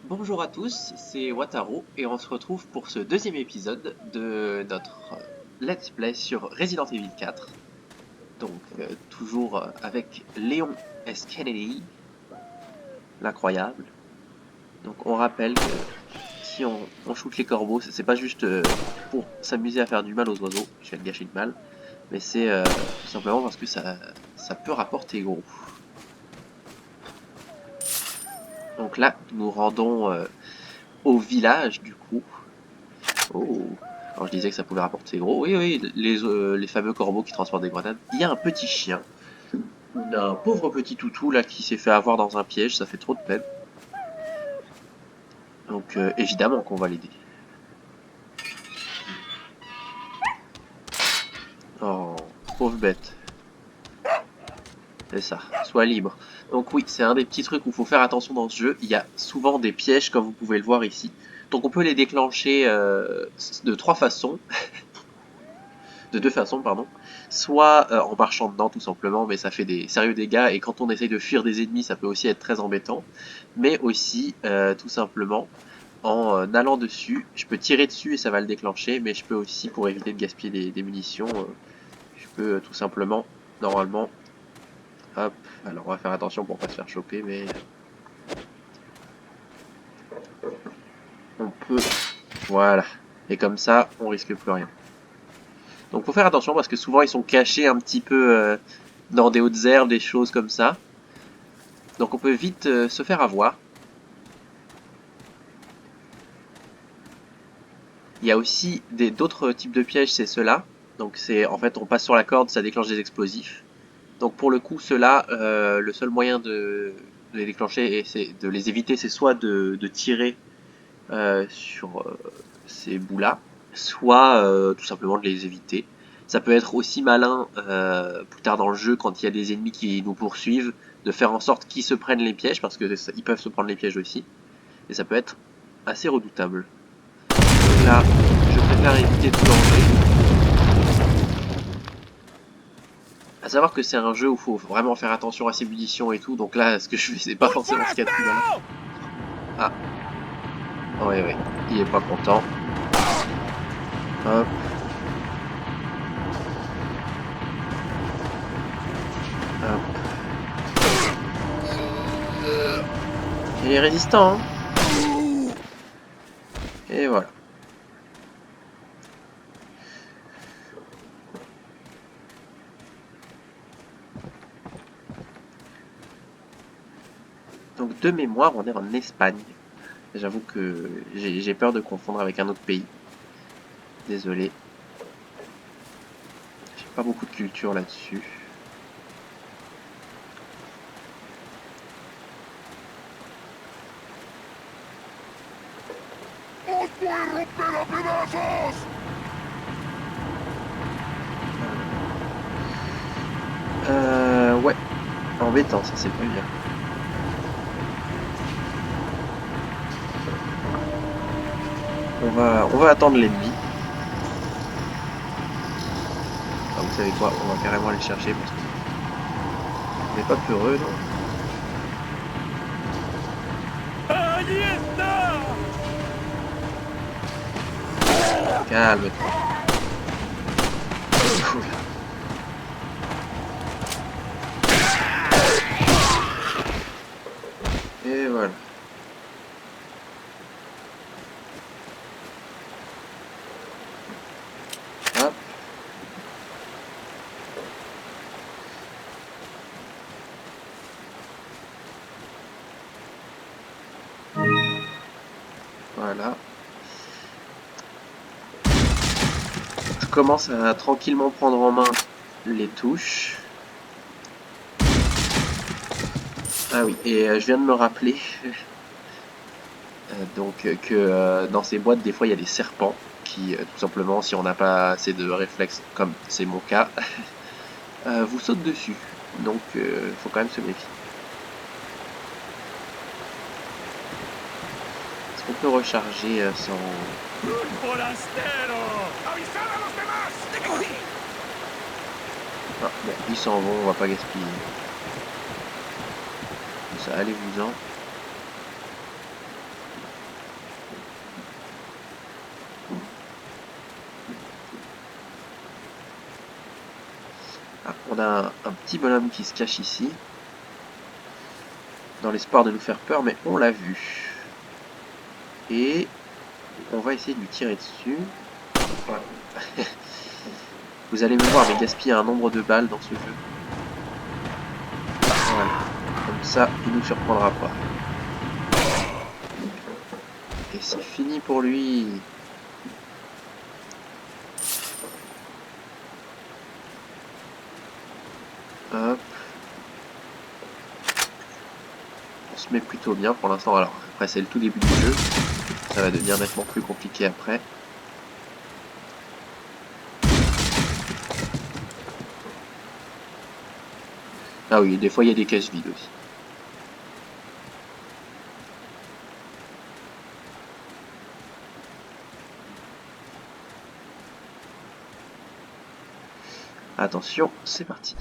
Bonjour à tous, c'est Wataru et on se retrouve pour ce deuxième épisode de notre Let's Play sur Resident Evil 4. Donc toujours avec Léon S. Kennedy, l'incroyable. Donc on rappelle que si on shoot les corbeaux, c'est pas juste pour s'amuser à faire du mal aux oiseaux, je vais te gâcher de mal, mais c'est tout simplement parce que ça peut rapporter gros. Donc là, nous nous rendons au village du coup. Oh. Alors je disais que ça pouvait rapporter gros. Oui, oui, les fameux corbeaux qui transportent des grenades. Il y a un petit chien. Un pauvre petit toutou là qui s'est fait avoir dans un piège, ça fait trop de peine. Donc évidemment qu'on va l'aider. Oh, pauvre bête. C'est ça, sois libre. Donc oui, c'est un des petits trucs où il faut faire attention dans ce jeu. Il y a souvent des pièges comme vous pouvez le voir ici. Donc on peut les déclencher de trois façons. De deux façons, pardon. Soit en marchant dedans tout simplement, mais ça fait des sérieux dégâts, et quand on essaye de fuir des ennemis, ça peut aussi être très embêtant. Mais aussi, tout simplement, en allant dessus, je peux tirer dessus et ça va le déclencher, mais je peux aussi, pour éviter de gaspiller des munitions, je peux tout simplement, normalement, hop, alors on va faire attention pour pas se faire choper, mais on peut, voilà. Et comme ça, on risque plus rien. Donc faut faire attention parce que souvent ils sont cachés un petit peu dans des hautes herbes, des choses comme ça. Donc on peut vite se faire avoir. Il y a aussi d'autres types de pièges, c'est ceux-là. Donc c'est en fait on passe sur la corde, ça déclenche des explosifs. Donc pour le coup ceux-là, le seul moyen de les déclencher et c'est de les éviter, c'est soit de tirer sur ces bouts-là, soit tout simplement de les éviter. Ça peut être aussi malin plus tard dans le jeu quand il y a des ennemis qui nous poursuivent, de faire en sorte qu'ils se prennent les pièges parce que ils peuvent se prendre les pièges aussi. Et ça peut être assez redoutable. Donc là, je préfère éviter tout danger. À savoir que c'est un jeu où il faut vraiment faire attention à ses munitions et tout, donc là, ce que je fais, c'est pas forcément ce qu'il y a de plus malin. Ah, ouais, ouais, il est pas content. Hop. Hop. Il est résistant, hein. Et voilà. Donc de mémoire, on est en Espagne. J'avoue que j'ai peur de confondre avec un autre pays. Désolé. J'ai pas beaucoup de culture là-dessus. Ouais. Embêtant, ça c'est pas bien. On va attendre l'ennemi. Ah, vous savez quoi, on va carrément aller le chercher parce qu'on n'est pas peureux, non? Calme-toi. Et voilà. Hop. Voilà. Je commence à tranquillement prendre en main les touches. Ah oui, et je viens de me rappeler que dans ces boîtes, des fois, il y a des serpents qui, tout simplement, si on n'a pas assez de réflexes, comme c'est mon cas, vous sautent dessus. Donc, faut quand même se méfier. Est-ce qu'on peut recharger sans... Ah, bon, ils s'en vont, on va pas gaspiller. Ça, allez-vous-en. On a un petit bonhomme qui se cache ici. Dans l'espoir de nous faire peur, mais on l'a vu. Et on va essayer de lui tirer dessus. Voilà. Vous allez me voir, mais gaspiller un nombre de balles dans ce jeu. Voilà. Comme ça, il nous surprendra pas. Et c'est fini pour lui. Hop. On se met plutôt bien pour l'instant. Alors, après, c'est le tout début du jeu. Ça va devenir nettement plus compliqué après. Ah oui, des fois, il y a des caisses vides aussi. Attention, c'est parti.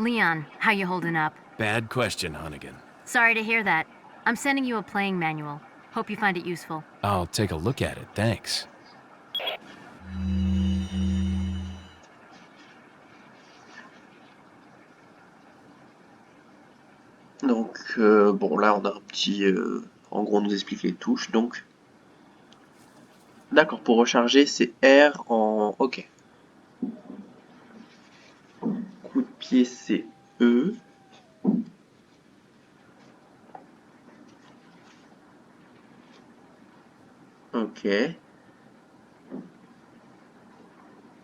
Leon, how you holding up? Bad question, Hunnigan. Sorry to hear that. I'm sending you a playing manual. Hope you find it useful. I'll take a look at it, thanks. Donc, bon, là, on a un petit... en gros, on nous explique les touches, donc... D'accord, pour recharger, c'est R en... Ok. Coup de pied, c'est E. Ok.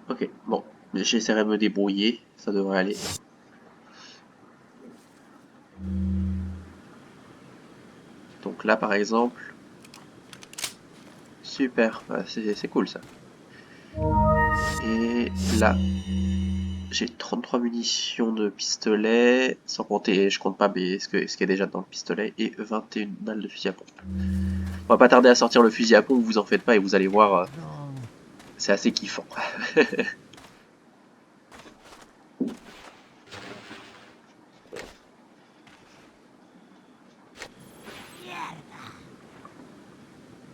Ok, bon. J'essaierai de me débrouiller, ça devrait aller. Donc là, par exemple... Super, c'est cool ça. Et là, j'ai 33 munitions de pistolet, sans compter, je compte pas mais ce qui est déjà dans le pistolet, et 21 balles de fusil à pompe. On va pas tarder à sortir le fusil à pompe, vous en faites pas, et vous allez voir, c'est assez kiffant.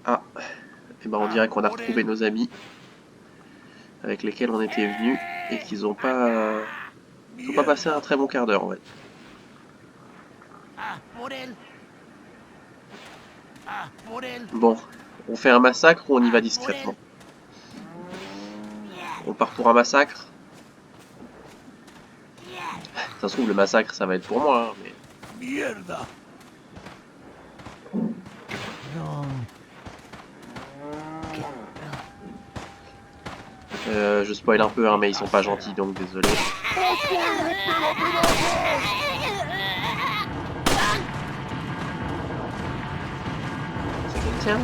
Ah, et ben on dirait qu'on a retrouvé nos amis avec lesquels on était venus et qu'ils ont pas passé un très bon quart d'heure en fait. Bon, on fait un massacre ou on y va discrètement? On part pour un massacre? Ça se trouve le massacre ça va être pour moi, hein, mais... Je spoil un peu, hein, mais ils sont pas gentils, donc désolé. C'est quelqu'un?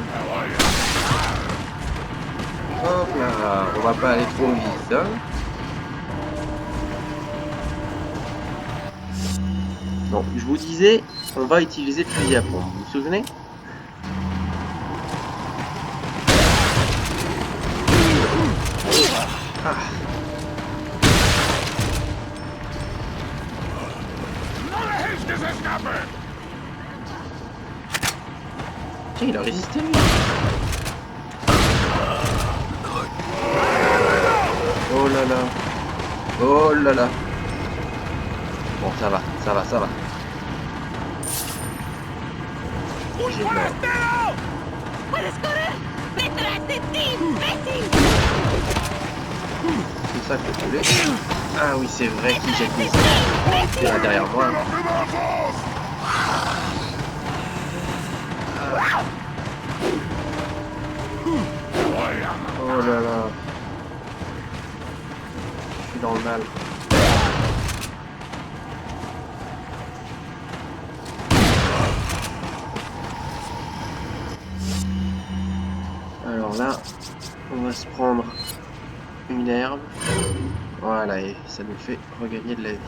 Hop là, on va pas aller trop vite, hein. Donc, je vous disais, on va utiliser le fusil à pompe, vous vous souvenez? Ah. Tiens, il a résisté lui. Oh là là. Oh là là. Bon, ça va, ça va, ça va. J'ai peur. C'est ça que je voulais. Ah oui, c'est vrai qu'il jette des armes. C'est là derrière moi. Oh là là. Je suis dans le mal. Alors là, on va se prendre une herbe. Voilà, et ça nous fait regagner de la vie.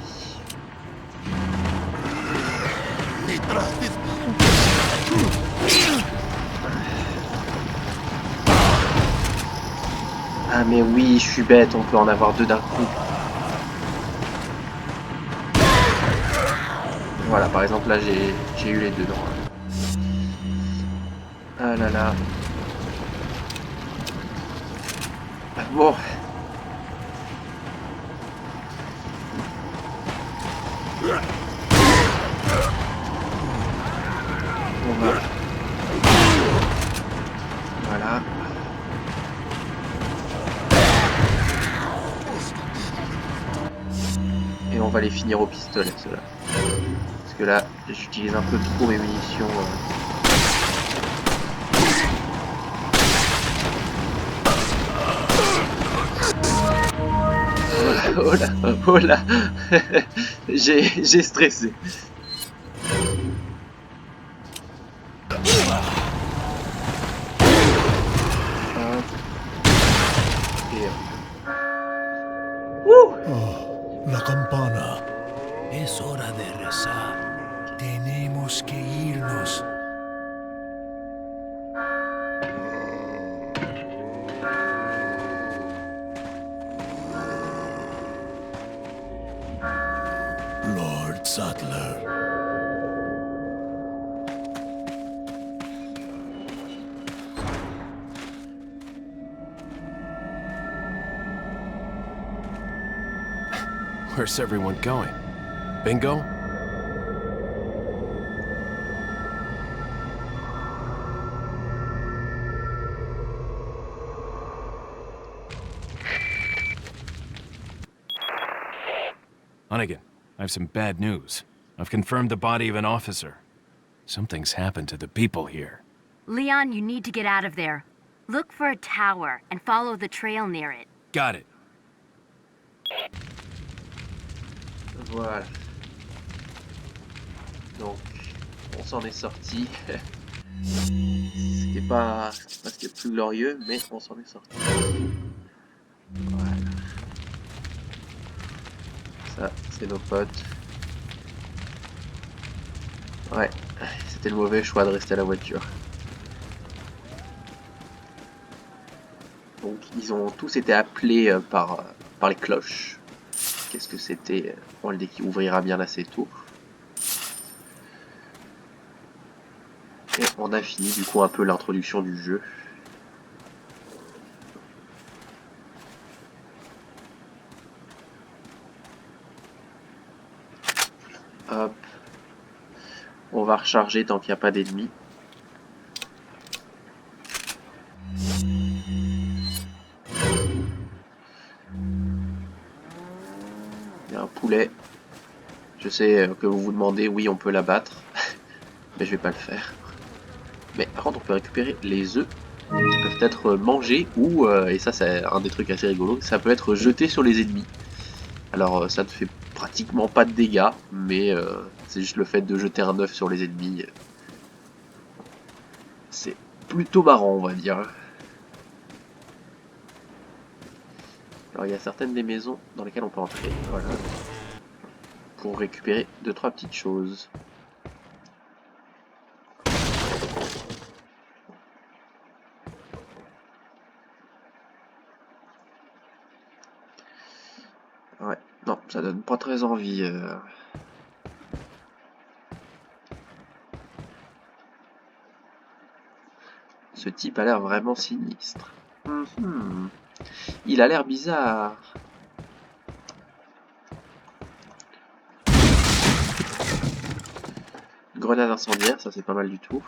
Ah mais oui, je suis bête, on peut en avoir deux d'un coup. Voilà, par exemple là j'ai eu les deux. Ah là là. Bon. On va. Voilà. Et on va les finir au pistolet, ceux-là. Parce que là, j'utilise un peu trop mes munitions. Oh là, oh là. J'ai stressé. Oh, la campana. Es hora de rezar. Tenemos que irnos. Lord Sattler. Where's everyone going? Bingo? Hunnigan, I have some bad news. I've confirmed the body of an officer. Something's happened to the people here. Leon, you need to get out of there. Look for a tower and follow the trail near it. Got it. Voilà. Donc, on s'en est sorti. C'était pas ce qu'il y a de plus glorieux, mais on s'en est sorti. Voilà. Ça, c'est nos potes. Ouais, c'était le mauvais choix de rester à la voiture. Donc, ils ont tous été appelés par les cloches. Qu'est-ce que c'était? On le dit qu'il ouvrira bien assez tôt. Et on a fini du coup un peu l'introduction du jeu. Hop. On va recharger tant qu'il n'y a pas d'ennemis. Il y a un poulet. Je sais que vous vous demandez, oui on peut l'abattre. Mais je vais pas le faire. Mais par contre on peut récupérer les œufs qui peuvent être mangés ou, et ça c'est un des trucs assez rigolos, ça peut être jeté sur les ennemis. Alors ça ne fait pratiquement pas de dégâts, mais c'est juste le fait de jeter un œuf sur les ennemis. C'est plutôt marrant on va dire. Alors il y a certaines des maisons dans lesquelles on peut entrer, voilà. Pour récupérer 2-3 petites choses. Ouais, non, ça donne pas très envie. Ce type a l'air vraiment sinistre. Il a l'air bizarre. Grenade incendiaire, ça c'est pas mal du tout.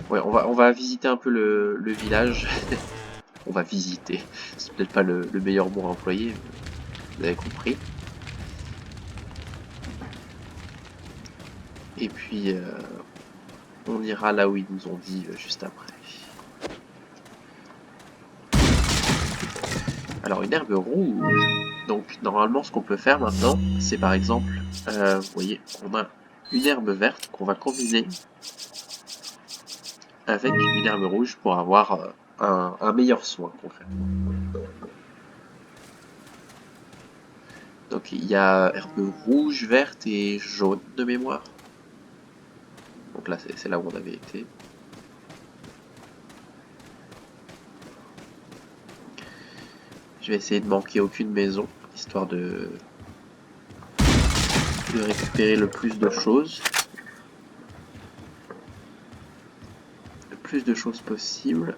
Ouais, on va visiter un peu le village. On va visiter. C'est peut-être pas le meilleur mot à employer, vous avez compris. Et puis, on ira là où ils nous ont dit juste après. Alors, une herbe rouge. Donc, normalement, ce qu'on peut faire maintenant, c'est par exemple, vous voyez, on a une herbe verte qu'on va combiner avec une herbe rouge pour avoir un meilleur soin, concrètement. Donc, il y a herbe rouge, verte et jaune de mémoire. Donc là, c'est là où on avait été. Je vais essayer de manquer aucune maison, histoire de récupérer le plus de choses. Le plus de choses possible.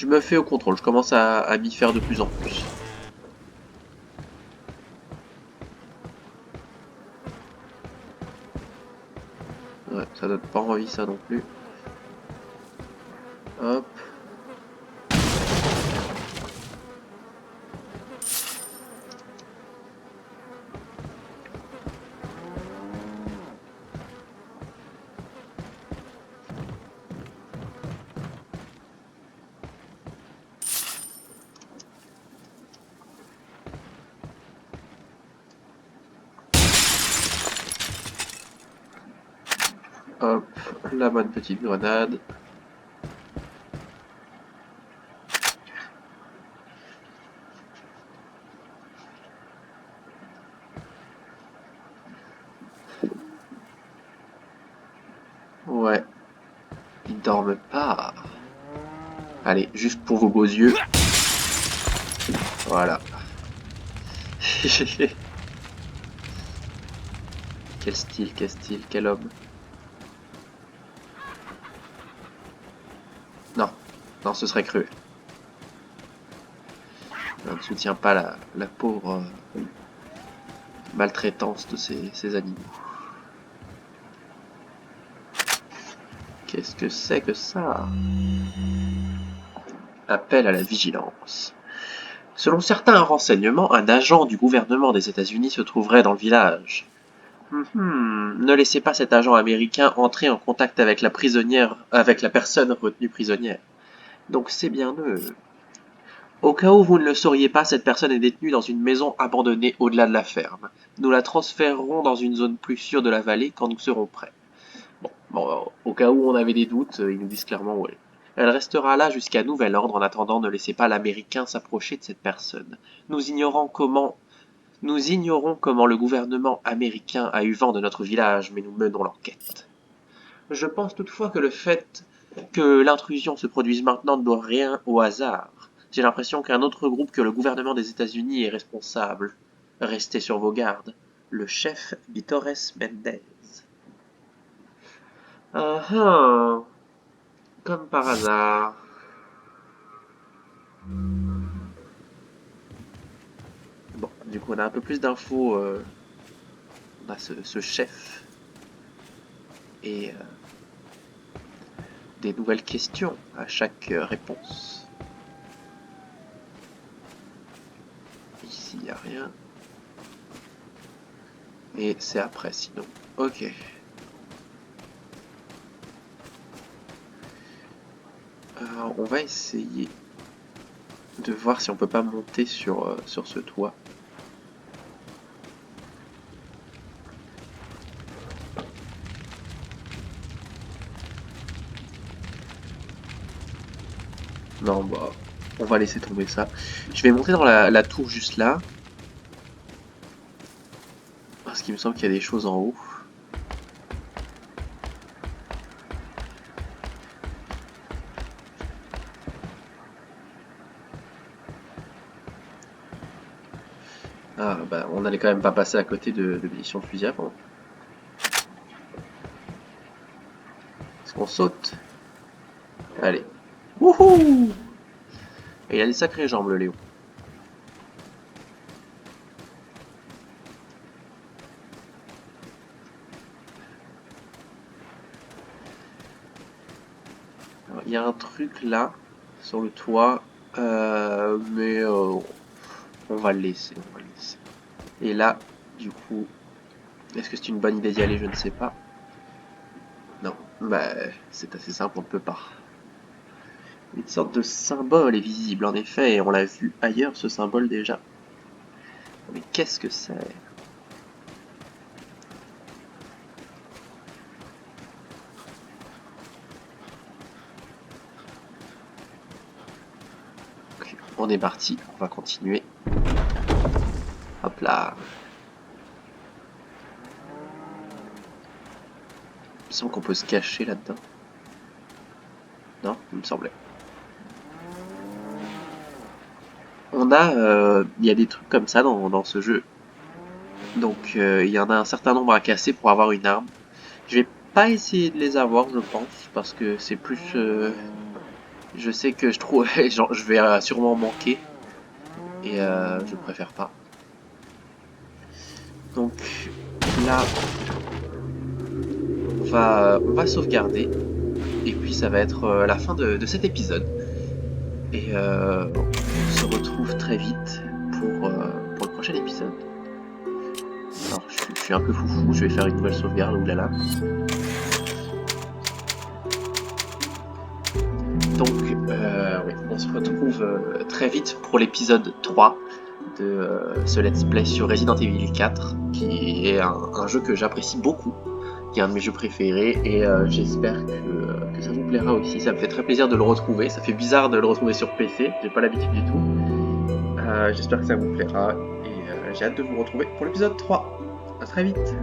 Je me fais au contrôle, je commence à m'y faire de plus en plus. Ouais, ça donne pas envie ça non plus. Hop. Hop, la bonne petite grenade. Ouais, ils dorment pas. Allez, juste pour vos beaux yeux. Voilà. Quel style, quel homme. Non, non, ce serait cruel. On ne soutient pas la pauvre maltraitance de ces animaux. Qu'est-ce que c'est que ça? Appel à la vigilance. Selon certains renseignements, un agent du gouvernement des États-Unis se trouverait dans le village. Ne laissez pas cet agent américain entrer en contact avec la prisonnière, avec la personne retenue prisonnière. Donc c'est bien eux. Au cas où vous ne le sauriez pas, cette personne est détenue dans une maison abandonnée au-delà de la ferme. Nous la transférerons dans une zone plus sûre de la vallée quand nous serons prêts. Bon, au cas où on avait des doutes, ils nous disent clairement où elle est. Elle restera là jusqu'à nouvel ordre. En attendant, ne laissez pas l'Américain s'approcher de cette personne. Nous ignorons comment le gouvernement américain a eu vent de notre village, mais nous menons l'enquête. Je pense toutefois que le fait que l'intrusion se produise maintenant ne doit rien au hasard. J'ai l'impression qu'un autre groupe que le gouvernement des États-Unis est responsable. Restez sur vos gardes. Le chef Torres Mendez. Ah ah, comme par hasard. Bon, du coup on a un peu plus d'infos. On a ce chef. Et des nouvelles questions à chaque réponse. Ici, il n'y a rien. Et c'est après, sinon. Ok. Alors, on va essayer de voir si on peut pas monter sur ce toit. Non, bah, on va laisser tomber ça. Je vais monter dans la tour juste là. Parce qu'il me semble qu'il y a des choses en haut. Ah, bah, on allait quand même pas passer à côté de munitions de fusil à pompe. Est-ce qu'on saute? Allez. Wouhou! Et il a des sacrées jambes, le Léo. Alors, il y a un truc là, sur le toit, mais on va le laisser, Et là, du coup, est-ce que c'est une bonne idée d'y aller? Je ne sais pas. Non, bah, c'est assez simple, on ne peut pas. Une sorte de symbole est visible, en effet, et on l'a vu ailleurs, ce symbole, déjà. Mais qu'est-ce que c'est? Ok, on est parti, on va continuer. Hop là. Il me semble qu'on peut se cacher là-dedans. Non, il me semblait. Il y a des trucs comme ça dans ce jeu. Donc il y en a un certain nombre à casser pour avoir une arme. Je vais pas essayer de les avoir, je pense, parce que c'est plus Je sais que je trouve, genre, je vais sûrement manquer et je préfère pas. Donc là, on va sauvegarder et puis ça va être la fin de cet épisode. Et on se retrouve très vite pour le prochain épisode. Alors je suis un peu foufou, je vais faire une nouvelle sauvegarde, oulala. Donc oui, on se retrouve très vite pour l'épisode 3 de ce let's play sur Resident Evil 4, qui est un jeu que j'apprécie beaucoup, qui est un de mes jeux préférés, et j'espère que ça vous plaira aussi. Ça me fait très plaisir de le retrouver, ça fait bizarre de le retrouver sur PC, j'ai pas l'habitude du tout. J'espère que ça vous plaira, et j'ai hâte de vous retrouver pour l'épisode 3. À très vite.